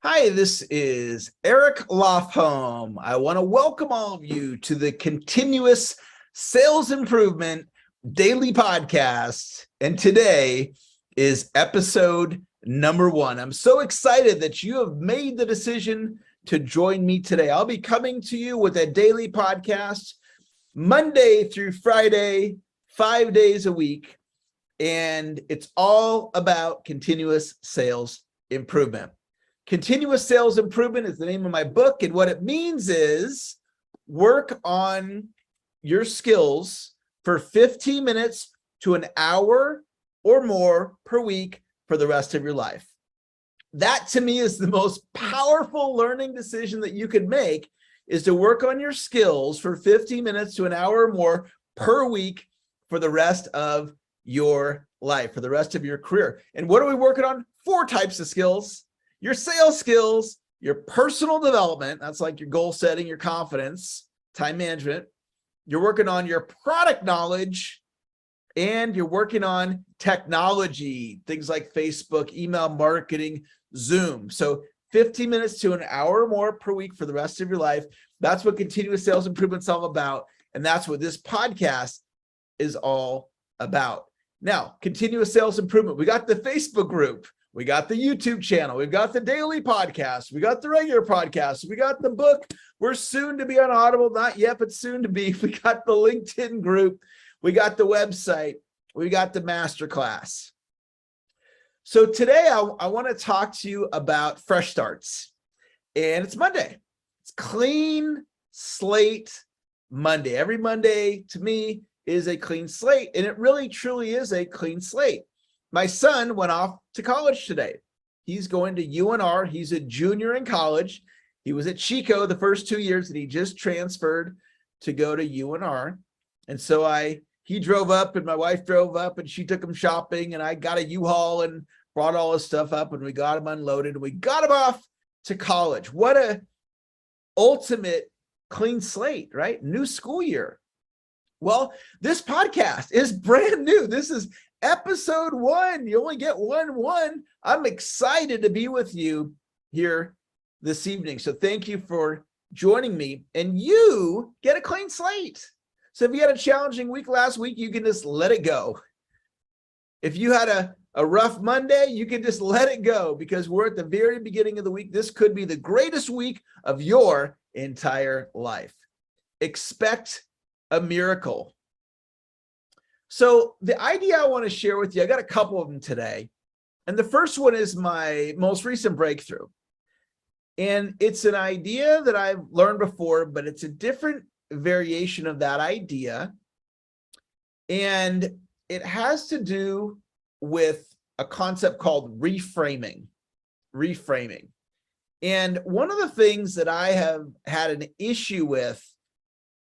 Hi, this is Eric Lofholm. I want to welcome all of you to the Continuous Sales Improvement Daily Podcast. And today is episode number 1. I'm so excited that you have made the decision to join me today. I'll be coming to you with a daily podcast Monday through Friday, 5 days a week. And it's all about continuous sales improvement. Continuous Sales Improvement is the name of my book. And what it means is work on your skills for 15 minutes to an hour or more per week for the rest of your life. That to me is the most powerful learning decision that you can make, is to work on your skills for 15 minutes to an hour or more per week for the rest of your life, for the rest of your career. And what are we working on? 4 types of skills. Your sales skills, your personal development, that's like your goal setting, your confidence, time management. You're working on your product knowledge, and you're working on technology, things like Facebook, email marketing, Zoom. So 15 minutes to an hour or more per week for the rest of your life. That's what continuous sales improvement is all about. And that's what this podcast is all about. Now, continuous sales improvement. We got the Facebook group. We got the YouTube channel. We've got the daily podcast. We got the regular podcast. We got the book. We're soon to be on Audible. Not yet, but soon to be. We got the LinkedIn group. We got the website. We got the masterclass. So today I want to talk to you about fresh starts. And it's Monday. It's clean slate Monday. Every Monday to me is a clean slate. And it really truly is a clean slate. My son went off to college today. He's going to UNR. He's a junior in college. He was at Chico the first 2 years, and he just transferred to go to UNR. And so he drove up, and my wife drove up, and she took him shopping, and I got a U-Haul and brought all his stuff up, and we got him unloaded, and we got him off to college. What a ultimate clean slate, right? New school year. Well, this podcast is brand new. This is episode 1. You only get one. I'm excited to be with you here this evening. So thank you for joining me. And you get a clean slate. So if you had a challenging week last week, you can just let it go. If you had a rough Monday, you can just let it go, because we're at the very beginning of the week. This could be the greatest week of your entire life. Expect a miracle. So the idea I want to share with you, I got a couple of them today. And the first one is my most recent breakthrough. And it's an idea that I've learned before, but it's a different variation of that idea. And it has to do with a concept called reframing. And one of the things that I have had an issue with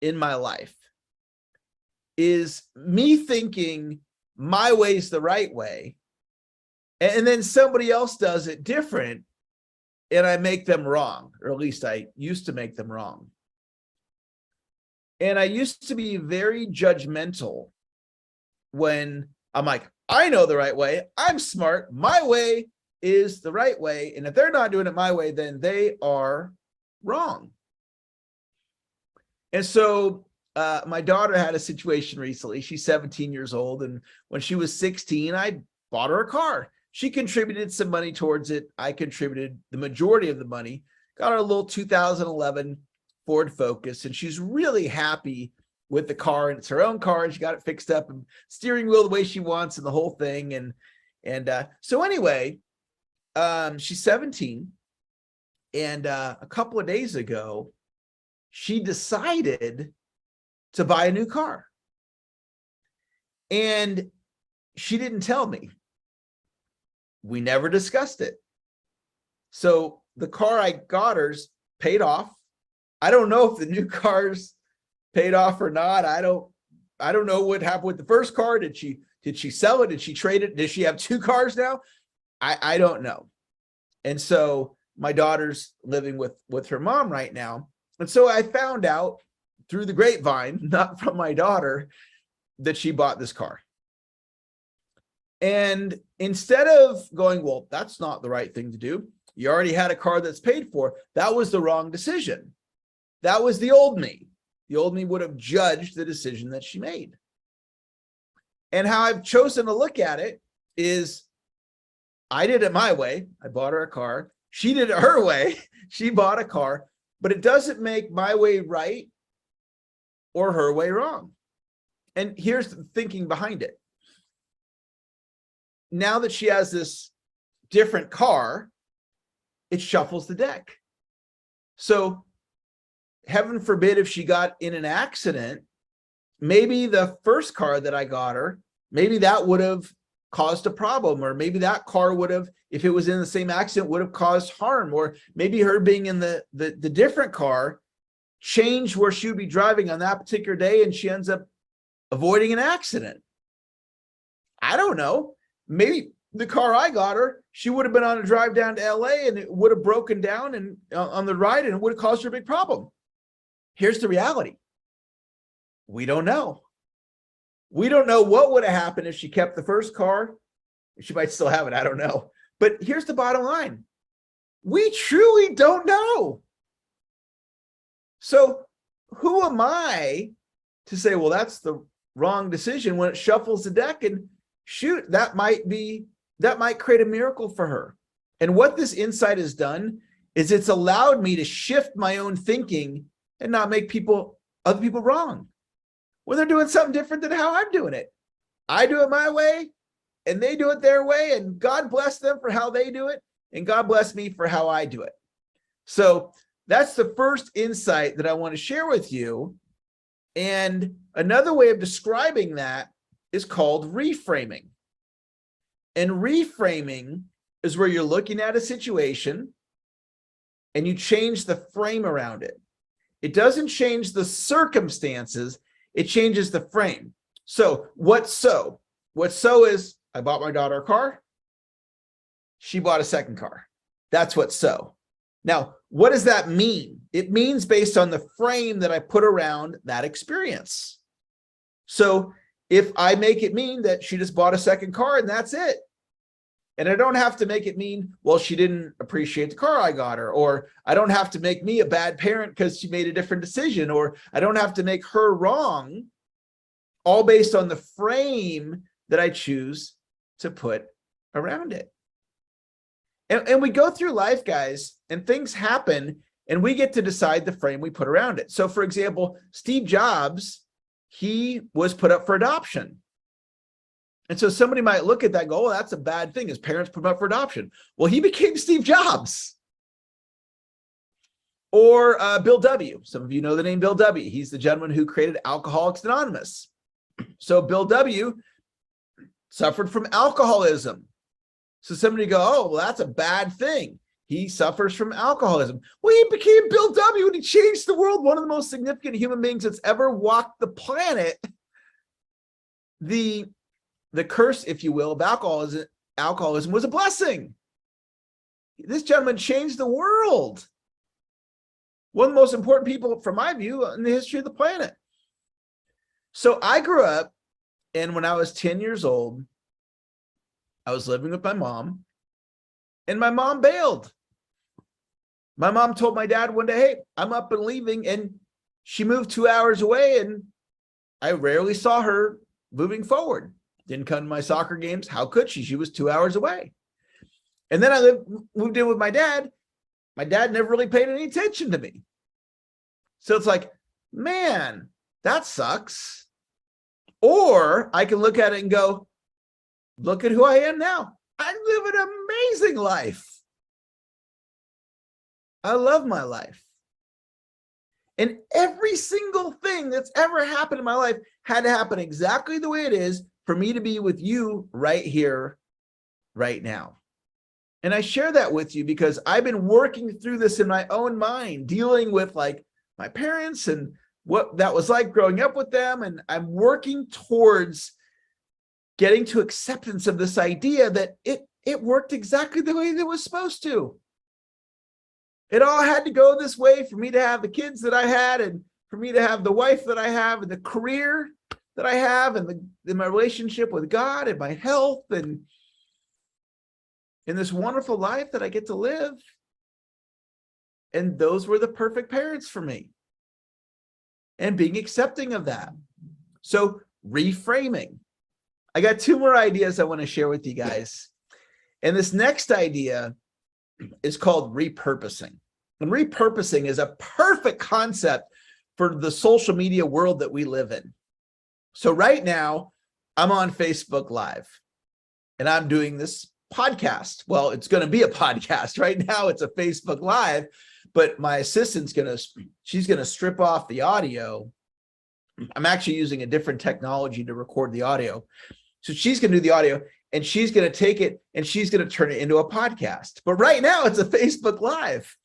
in my life is me thinking my way's the right way, and then somebody else does it different, and I make them wrong, or at least I used to make them wrong. And I used to be very judgmental when I'm like, I know the right way, I'm smart, my way is the right way, and if they're not doing it my way, then they are wrong. And so my daughter had a situation recently. She's 17 years old. And when she was 16, I bought her a car. She contributed some money towards it. I contributed the majority of the money, got her a little 2011 Ford Focus. And she's really happy with the car. And it's her own car. And she got it fixed up, and steering wheel the way she wants, and the whole thing. So anyway, she's 17. And a couple of days ago, she decided to buy a new car. And she didn't tell me. We never discussed it. So the car I got her's paid off. I don't know if the new car's paid off or not. I don't know what happened with the first car. Did she sell it? Did she trade it? Does she have 2 cars now? I don't know. And so my daughter's living with her mom right now. And so I found out through the grapevine, not from my daughter, that she bought this car. And instead of going, well, that's not the right thing to do, You already had a car that's paid for. That was the wrong decision. That was the old me. The old me would have judged the decision that she made. And how I've chosen to look at it is I did it my way. I bought her a car. She did it her way. She bought a car, but it doesn't make my way right or her way wrong. And here's the thinking behind it. Now that she has this different car, it shuffles the deck. So heaven forbid if she got in an accident, maybe the first car that I got her, maybe that would have caused a problem, or maybe that car would have, if it was in the same accident, would have caused harm, or maybe her being in the different car changed where she would be driving on that particular day and she ends up avoiding an accident. I don't know. Maybe the car I got her, she would have been on a drive down to LA and it would have broken down and on the ride and it would have caused her a big problem. Here's the reality. We don't know. We don't know what would have happened if she kept the first car. She might still have it. I don't know. But here's the bottom line. We truly don't know. So who am I to say, well, that's the wrong decision when it shuffles the deck and shoot, that might create a miracle for her. And what this insight has done is it's allowed me to shift my own thinking and not make other people wrong when they're doing something different than how I'm doing it. I do it my way and they do it their way, and God bless them for how they do it, and God bless me for how I do it. So that's the first insight that I want to share with you. And another way of describing that is called reframing. And reframing is where you're looking at a situation and you change the frame around it. It doesn't change the circumstances, it changes the frame. So what's so? What's so is I bought my daughter a car. She bought a second car. That's what's so. Now, what does that mean? It means based on the frame that I put around that experience. So if I make it mean that she just bought a second car and that's it, and I don't have to make it mean, well, she didn't appreciate the car I got her, or I don't have to make me a bad parent because she made a different decision, or I don't have to make her wrong, all based on the frame that I choose to put around it. And we go through life, guys, and things happen, and we get to decide the frame we put around it. So, for example, Steve Jobs, he was put up for adoption. And so somebody might look at that and go, oh, that's a bad thing. His parents put him up for adoption. Well, he became Steve Jobs. Or Bill W. Some of you know the name Bill W. He's the gentleman who created Alcoholics Anonymous. So Bill W. suffered from alcoholism. So somebody go, oh, well, that's a bad thing. He suffers from alcoholism. Well, he became Bill W. and he changed the world. One of the most significant human beings that's ever walked the planet. The curse, if you will, of alcoholism was a blessing. This gentleman changed the world. One of the most important people, from my view, in the history of the planet. So I grew up, and when I was 10 years old, I was living with my mom, and my mom bailed. My mom told my dad one day, hey, I'm up and leaving, and she moved 2 hours away, and I rarely saw her moving forward. Didn't come to my soccer games. How could she? She was 2 hours away. And then I moved in with my dad. My dad never really paid any attention to me. So it's like, man, that sucks. Or I can look at it and go, look at who I am now. I live an amazing life. I love my life. And every single thing that's ever happened in my life had to happen exactly the way it is for me to be with you right here, right now. And I share that with you because I've been working through this in my own mind, dealing with like my parents and what that was like growing up with them. And I'm working towards getting to acceptance of this idea that it worked exactly the way that it was supposed to. It all had to go this way for me to have the kids that I had, and for me to have the wife that I have, and the career that I have, and my relationship with God, and my health, and in this wonderful life that I get to live. And those were the perfect parents for me. And being accepting of that. So reframing. I got 2 more ideas I want to share with you guys. And this next idea is called repurposing. And repurposing is a perfect concept for the social media world that we live in. So right now, I'm on Facebook Live and I'm doing this podcast. Well, it's going to be a podcast. Right now, it's a Facebook Live, but my assistant's she's going to strip off the audio. I'm actually using a different technology to record the audio. So she's going to do the audio and she's going to take it and she's going to turn it into a podcast. But right now it's a Facebook Live.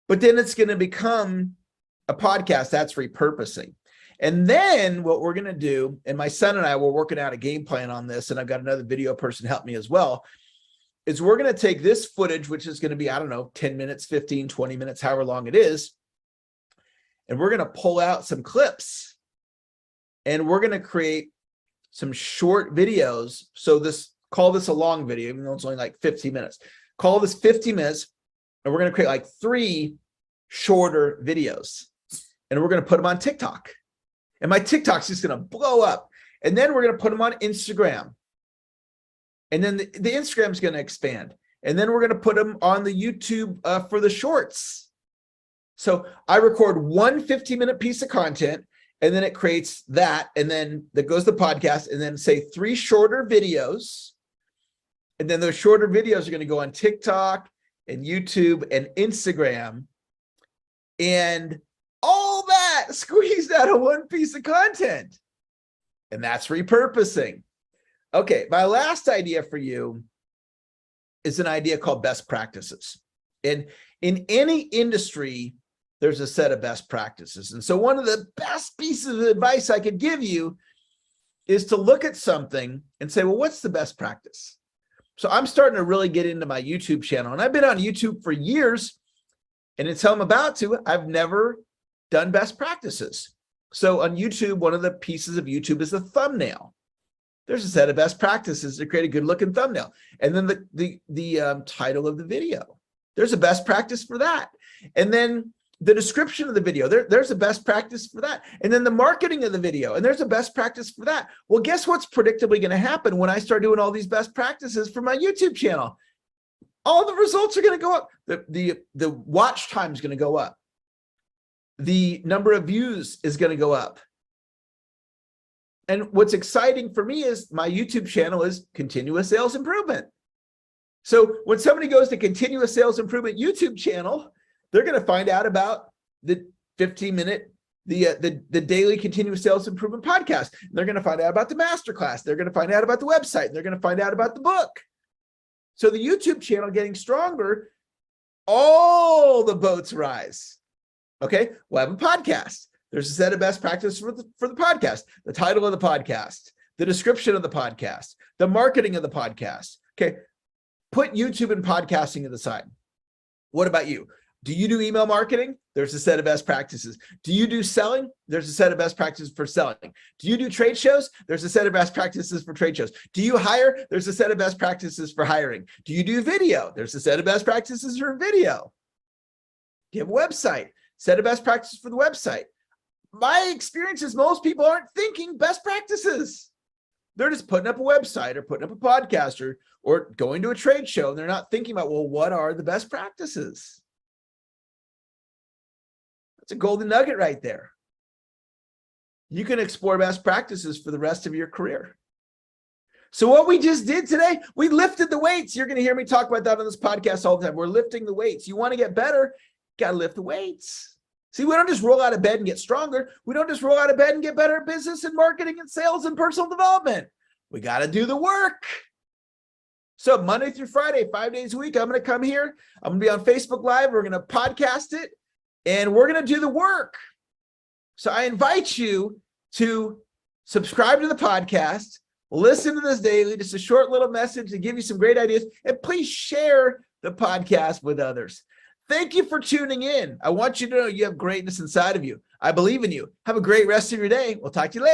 But then it's going to become a podcast. That's repurposing. And then what we're going to do, and my son and I were working out a game plan on this, and I've got another video person help me as well, is we're going to take this footage, which is going to be, I don't know, 10 minutes, 15, 20 minutes, however long it is, and we're going to pull out some clips and we're going to create some short videos. So call this a long video, even though it's only like 50 minutes. Call this 50 minutes, and we're going to create like 3 shorter videos, and we're going to put them on TikTok. And my TikTok's just going to blow up. And then we're going to put them on Instagram. And then the Instagram's going to expand. And then we're going to put them on the YouTube for the shorts. So I record one 15-minute piece of content, and then it creates that. And then that goes to the podcast, and then say 3 shorter videos. And then those shorter videos are going to go on TikTok and YouTube and Instagram. And all that squeezed out of one piece of content. And that's repurposing. Okay, my last idea for you is an idea called best practices. And in any industry, there's a set of best practices. And so one of the best pieces of advice I could give you is to look at something and say, well, what's the best practice? So I'm starting to really get into my YouTube channel. And I've been on YouTube for years. And until I'm about to, I've never done best practices. So on YouTube, one of the pieces of YouTube is the thumbnail. There's a set of best practices to create a good looking thumbnail. And then the title of the video. There's a best practice for that. And then the description of the video, there's a best practice for that. And then the marketing of the video, and there's a best practice for that. Well, guess what's predictably going to happen when I start doing all these best practices for my YouTube channel? All the results are going to go up. The watch time is going to go up. The number of views is going to go up. And what's exciting for me is my YouTube channel is continuous sales improvement. So when somebody goes to continuous sales improvement YouTube channel, they're going to find out about the 15-minute, the daily continuous sales improvement podcast. They're going to find out about the masterclass. They're going to find out about the website. They're going to find out about the book. So the YouTube channel getting stronger, all the boats rise. Okay, we'll have a podcast. There's a set of best practices for the podcast, the title of the podcast, the description of the podcast, the marketing of the podcast. Okay, put YouTube and podcasting to the side. What about you? Do you do email marketing? There's a set of best practices. Do you do selling? There's a set of best practices for selling. Do you do trade shows? There's a set of best practices for trade shows. Do you hire? There's a set of best practices for hiring. Do you do video? There's a set of best practices for video. Do you have a website? Set of best practices for the website. My experience is most people aren't thinking best practices. They're just putting up a website or putting up a podcast or going to a trade show, and they're not thinking about, well, what are the best practices? That's a golden nugget right there. You can explore best practices for the rest of your career. So what we just did today, we lifted the weights. You're going to hear me talk about that on this podcast all the time. We're lifting the weights. You want to get better, you got to lift the weights. See, we don't just roll out of bed and get stronger. We don't just roll out of bed and get better at business and marketing and sales and personal development. We got to do the work. So Monday through Friday, 5 days a week, I'm going to come here. I'm going to be on Facebook Live. We're going to podcast it, and we're going to do the work. So I invite you to subscribe to the podcast, listen to this daily, just a short little message to give you some great ideas, and please share the podcast with others. Thank you for tuning in. I want you to know you have greatness inside of you. I believe in you. Have a great rest of your day. We'll talk to you later.